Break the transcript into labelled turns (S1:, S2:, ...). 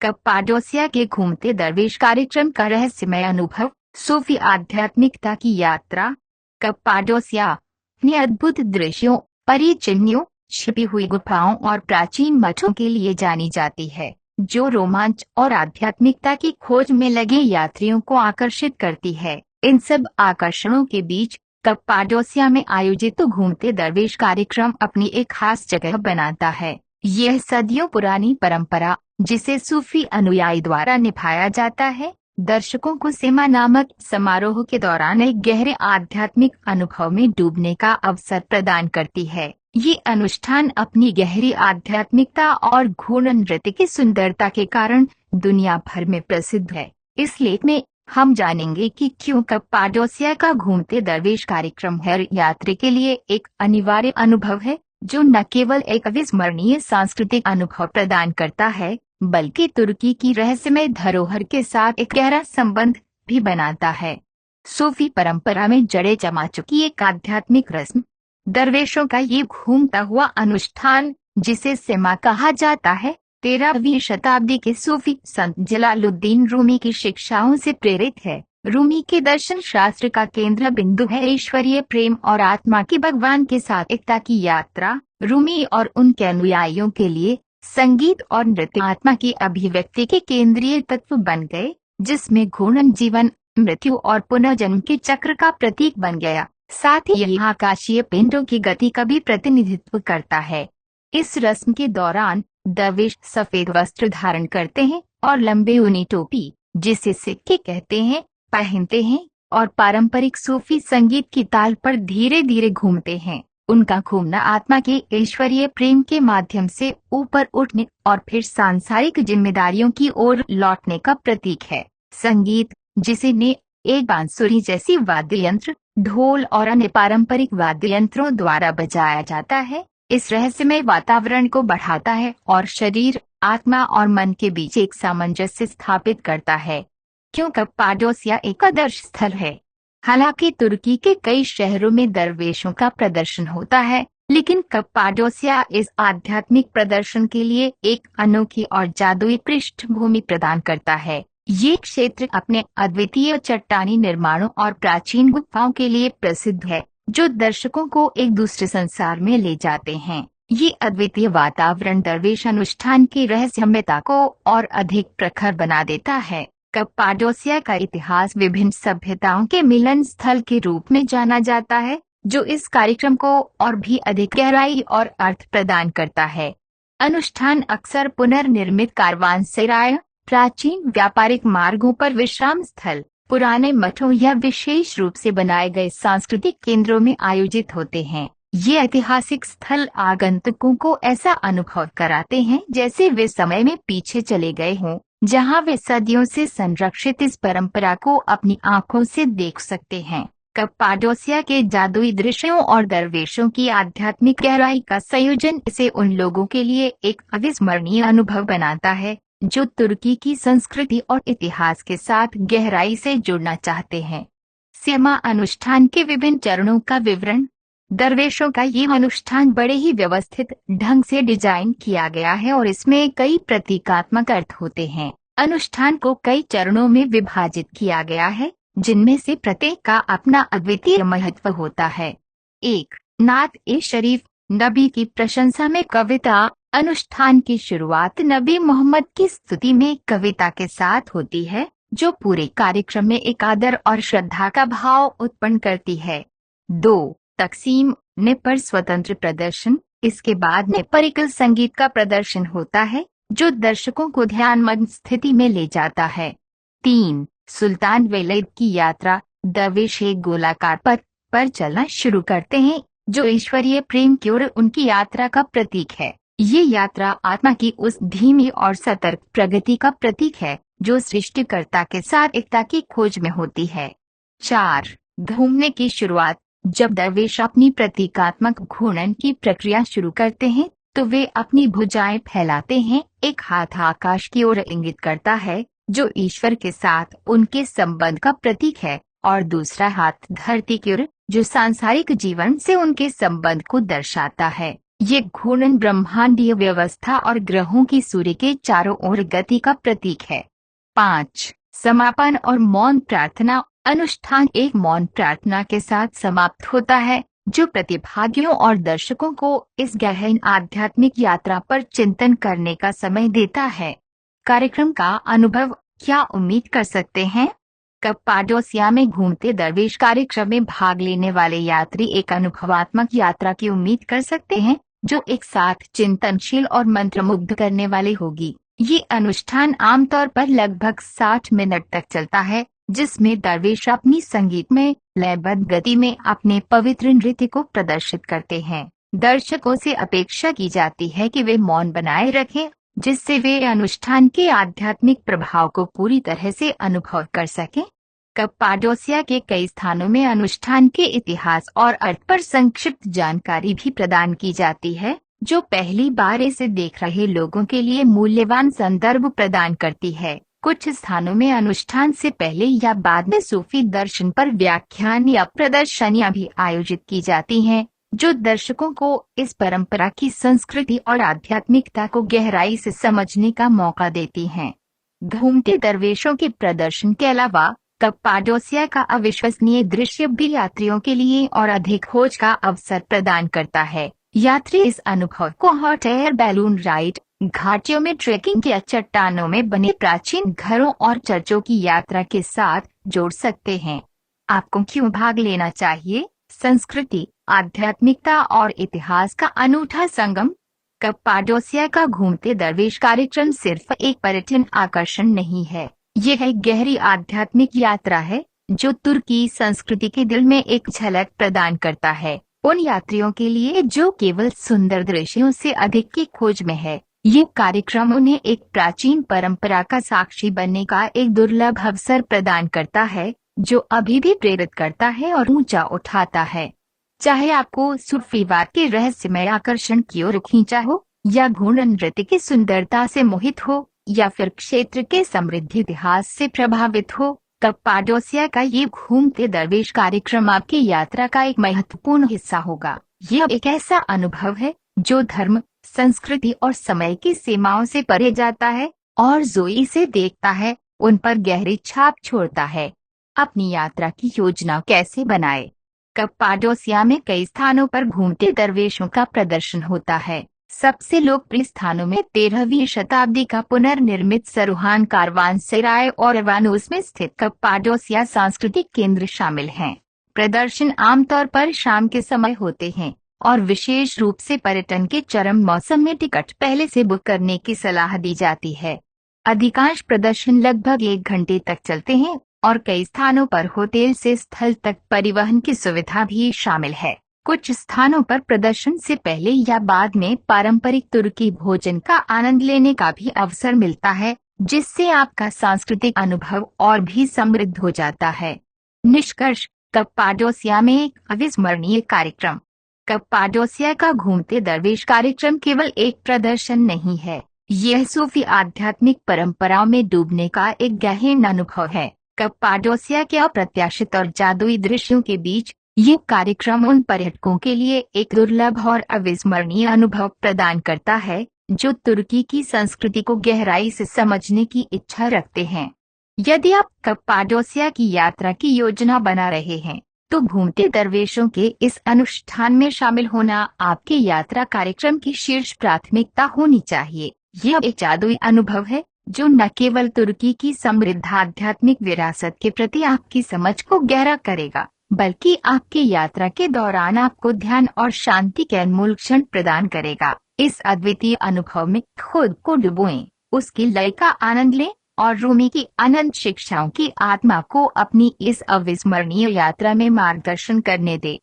S1: Cappadocia के घूमते दरवेश कार्यक्रम का रहस्यमय अनुभव। सूफी आध्यात्मिकता की यात्रा। कप्पाडोसिया अपने अद्भुत दृश्यों, परिचिह्नों, छिपी हुई गुफाओं और प्राचीन मठों के लिए जानी जाती है, जो रोमांच और आध्यात्मिकता की खोज में लगे यात्रियों को आकर्षित करती है। इन सब आकर्षणों के बीच कप्पाडोसिया में आयोजित घूमते दरवेश कार्यक्रम अपनी एक खास जगह बनाता है। यह सदियों पुरानी परंपरा, जिसे सूफी अनुयायी द्वारा निभाया जाता है, दर्शकों को सेमा नामक समारोह के दौरान एक गहरे आध्यात्मिक अनुभव में डूबने का अवसर प्रदान करती है। ये अनुष्ठान अपनी गहरी आध्यात्मिकता और घूर्णन नृत्य की सुंदरता के कारण दुनिया भर में प्रसिद्ध है। इस लेख में हम जानेंगे कि क्यों कप्पाडोसिया का घूमते दरवेश कार्यक्रम हर यात्री के लिए एक अनिवार्य अनुभव है, जो न केवल एक अविस्मरणीय सांस्कृतिक अनुभव प्रदान करता है, बल्कि तुर्की की रहस्यमय धरोहर के साथ एक गहरा संबंध भी बनाता है। सूफी परंपरा में जड़े जमा चुकी एक आध्यात्मिक रस्म। दरवेशों का ये घूमता हुआ अनुष्ठान, जिसे सेमा कहा जाता है, 13वीं शताब्दी के सूफी संत जलालुद्दीन रूमी की शिक्षाओं से प्रेरित है। रूमी के दर्शन शास्त्र का केंद्र बिंदु है ईश्वरीय प्रेम और आत्मा की भगवान के साथ एकता की यात्रा। रूमी और उनके अनुयायियों के लिए संगीत और नृत्य आत्मा की अभिव्यक्ति के केंद्रीय तत्व बन गए, जिसमें घूर्णन जीवन, मृत्यु और पुनर्जन्म के चक्र का प्रतीक बन गया। साथ ही यह आकाशीय पिंडों की गति का भी प्रतिनिधित्व करता है। इस रस्म के दौरान दरवेश सफेद वस्त्र धारण करते हैं और लंबे ऊनी टोपी, जिसे सिक्के कहते हैं, पहनते हैं और पारंपरिक सूफी संगीत की ताल पर धीरे धीरे घूमते हैं। उनका घूमना आत्मा के ईश्वरीय प्रेम के माध्यम से ऊपर उठने और फिर सांसारिक जिम्मेदारियों की ओर लौटने का प्रतीक है। संगीत, जिसे ने एक बांसुरी जैसी वाद्य यंत्र, ढोल और अन्य पारंपरिक वाद्य यंत्रों द्वारा बजाया जाता है, इस रहस्यमय वातावरण को बढ़ाता है और शरीर, आत्मा और मन के बीच एक सामंजस्य स्थापित करता है। क्यों कप्पाडोसिया एक आदर्श स्थल है? हालांकि तुर्की के कई शहरों में दरवेशों का प्रदर्शन होता है, लेकिन कप्पाडोसिया इस आध्यात्मिक प्रदर्शन के लिए एक अनोखी और जादुई पृष्ठभूमि प्रदान करता है। ये क्षेत्र अपने अद्वितीय चट्टानी निर्माणों और प्राचीन गुफाओं के लिए प्रसिद्ध है, जो दर्शकों को एक दूसरे संसार में ले जाते हैं। ये अद्वितीय वातावरण दरवेश अनुष्ठान की रहस्यमयता को और अधिक प्रखर बना देता है। कप्पाडोसिया का इतिहास विभिन्न सभ्यताओं के मिलन स्थल के रूप में जाना जाता है, जो इस कार्यक्रम को और भी अधिक गहराई और अर्थ प्रदान करता है। अनुष्ठान अक्सर पुनर्निर्मित कारवानसेराय, प्राचीन व्यापारिक मार्गों पर विश्राम स्थल, पुराने मठों या विशेष रूप से बनाए गए सांस्कृतिक केंद्रों में आयोजित होते हैं। ये ऐतिहासिक स्थल आगंतुकों को ऐसा अनुभव कराते हैं जैसे वे समय में पीछे चले गए हों, जहां वे सदियों से संरक्षित इस परंपरा को अपनी आंखों से देख सकते हैं। कप्पाडोसिया के जादुई दृश्यों और दरवेशों की आध्यात्मिक गहराई का संयोजन इसे उन लोगों के लिए एक अविस्मरणीय अनुभव बनाता है, जो तुर्की की संस्कृति और इतिहास के साथ गहराई से जुड़ना चाहते हैं। सेमा अनुष्ठान के विभिन्न चरणों का विवरण। दरवेशों का ये अनुष्ठान बड़े ही व्यवस्थित ढंग से डिजाइन किया गया है और इसमें कई प्रतीकात्मक अर्थ होते हैं। अनुष्ठान को कई चरणों में विभाजित किया गया है, जिनमें से प्रत्येक का अपना अद्वितीय महत्व होता है। 1. नात ए शरीफ, नबी की प्रशंसा में कविता। अनुष्ठान की शुरुआत नबी मोहम्मद की स्तुति में कविता के साथ होती है, जो पूरे कार्यक्रम में एक आदर और श्रद्धा का भाव उत्पन्न करती है। 2. तकसीम ने पर स्वतंत्र प्रदर्शन। इसके बाद नेपरिकल संगीत का प्रदर्शन होता है, जो दर्शकों को ध्यानमग्न स्थिति में ले जाता है। 3. सुल्तान वेलैद की यात्रा। दरवेश एक गोलाकार पथ पर चलना शुरू करते हैं, जो ईश्वरीय प्रेम की ओर उनकी यात्रा का प्रतीक है। ये यात्रा आत्मा की उस धीमी और सतर्क प्रगति का प्रतीक है, जो सृष्टिकर्ता के साथ एकता की खोज में होती है। 4. घूमने की शुरुआत। जब दरवेश अपनी प्रतीकात्मक घूर्णन की प्रक्रिया शुरू करते हैं, तो वे अपनी भुजाएं फैलाते हैं। एक हाथ आकाश की ओर इंगित करता है, जो ईश्वर के साथ उनके संबंध का प्रतीक है, और दूसरा हाथ धरती की ओर, जो सांसारिक जीवन से उनके संबंध को दर्शाता है। ये घूर्णन ब्रह्मांडीय व्यवस्था और ग्रहों की सूर्य के चारों ओर गति का प्रतीक है। 5. समापन और मौन प्रार्थना। अनुष्ठान एक मौन प्रार्थना के साथ समाप्त होता है, जो प्रतिभागियों और दर्शकों को इस गहन आध्यात्मिक यात्रा पर चिंतन करने का समय देता है। कार्यक्रम का अनुभव। क्या उम्मीद कर सकते हैं? कप्पाडोसिया में घूमते दरवेश कार्यक्रम में भाग लेने वाले यात्री एक अनुभवात्मक यात्रा की उम्मीद कर सकते हैं, जो एक साथ चिंतनशील और मंत्रमुग्ध करने वाली होगी। ये अनुष्ठान आमतौर पर लगभग 60 मिनट तक चलता है, जिसमें दरवेश अपनी संगीतमय लयबद्ध गति में अपने पवित्र नृत्य को प्रदर्शित करते हैं। दर्शकों से अपेक्षा की जाती है कि वे मौन बनाए रखें, जिससे वे अनुष्ठान के आध्यात्मिक प्रभाव को पूरी तरह से अनुभव कर सकें। कप्पाडोसिया के कई स्थानों में अनुष्ठान के इतिहास और अर्थ पर संक्षिप्त जानकारी भी प्रदान की जाती है, जो पहली बार इसे देख रहे लोगों के लिए मूल्यवान संदर्भ प्रदान करती है। कुछ स्थानों में अनुष्ठान से पहले या बाद में सूफी दर्शन पर व्याख्यान या प्रदर्शनियां भी आयोजित की जाती हैं, जो दर्शकों को इस परंपरा की संस्कृति और आध्यात्मिकता को गहराई से समझने का मौका देती हैं। घूमते दरवेशों के प्रदर्शन के अलावा कप्पाडोसिया का अविश्वसनीय दृश्य भी यात्रियों के लिए और अधिक खोज का अवसर प्रदान करता है। यात्री इस अनुभव को हॉट एयर बैलून राइड, घाटियों में ट्रेकिंग या चट्टानों में बने प्राचीन घरों और चर्चों की यात्रा के साथ जोड़ सकते हैं। आपको क्यों भाग लेना चाहिए? संस्कृति, आध्यात्मिकता और इतिहास का अनूठा संगम। कप्पाडोसिया का घूमते दरवेश कार्यक्रम सिर्फ एक पर्यटन आकर्षण नहीं है, यह एक गहरी आध्यात्मिक यात्रा है, जो तुर्की संस्कृति के दिल में एक झलक प्रदान करता है। उन यात्रियों के लिए जो केवल सुंदर दृश्यों से अधिक की खोज में है, ये कार्यक्रम उन्हें एक प्राचीन परंपरा का साक्षी बनने का एक दुर्लभ अवसर प्रदान करता है, जो अभी भी प्रेरित करता है और ऊंचा उठाता है। चाहे आपको सूफीवाद के रहस्यमय आकर्षण की ओर खींचा हो, या घूर्णन नृत्य की सुंदरता से मोहित हो, या फिर क्षेत्र के समृद्ध इतिहास से प्रभावित हो, कप्पाडोसिया का ये घूमते दरवेश कार्यक्रम आपकी यात्रा का एक महत्वपूर्ण हिस्सा होगा। यह एक ऐसा अनुभव है जो धर्म, संस्कृति और समय की सीमाओं से परे जाता है और जो इसे देखता है उन पर गहरी छाप छोड़ता है। अपनी यात्रा की योजना कैसे बनाएं? कप्पाडोसिया में कई स्थानों पर घूमते दरवेशों का प्रदर्शन होता है। सबसे लोकप्रिय स्थानों में 13वीं शताब्दी का पुनर्निर्मित सरूहान कारवानसेराय और इवानोस में स्थित कप्पाडोसिया सांस्कृतिक केंद्र शामिल हैं। प्रदर्शन आमतौर पर शाम के समय होते हैं और विशेष रूप से पर्यटन के चरम मौसम में टिकट पहले से बुक करने की सलाह दी जाती है। अधिकांश प्रदर्शन लगभग 1 घंटे तक चलते हैं और कई स्थानों पर होटल से स्थल तक परिवहन की सुविधा भी शामिल है। कुछ स्थानों पर प्रदर्शन से पहले या बाद में पारंपरिक तुर्की भोजन का आनंद लेने का भी अवसर मिलता है, जिससे आपका सांस्कृतिक अनुभव और भी समृद्ध हो जाता है। निष्कर्ष, कप्पाडोसिया में एक अविस्मरणीय कार्यक्रम। कप्पाडोसिया का घूमते दरवेश कार्यक्रम केवल एक प्रदर्शन नहीं है, यह सूफी आध्यात्मिक परंपराओं में डूबने का एक गहन अनुभव है। कप्पाडोसिया के अप्रत्याशित और जादुई दृश्यों के बीच ये कार्यक्रम उन पर्यटकों के लिए एक दुर्लभ और अविस्मरणीय अनुभव प्रदान करता है, जो तुर्की की संस्कृति को गहराई से समझने की इच्छा रखते हैं। यदि आप कप्पाडोसिया की यात्रा की योजना बना रहे हैं, तो घूमते दरवेशों के इस अनुष्ठान में शामिल होना आपके यात्रा कार्यक्रम की शीर्ष प्राथमिकता होनी चाहिए। यह एक जादुई अनुभव है जो न केवल तुर्की की समृद्ध आध्यात्मिक विरासत के प्रति आपकी समझ को गहरा करेगा, बल्कि आपकी यात्रा के दौरान आपको ध्यान और शांति के अनमोल क्षण प्रदान करेगा। इस अद्वितीय अनुभव में खुद को डुबोएं, उसकी लय का आनंद लें और रूमी की अनंत शिक्षाओं की आत्मा को अपनी इस अविस्मरणीय यात्रा में मार्गदर्शन करने दें।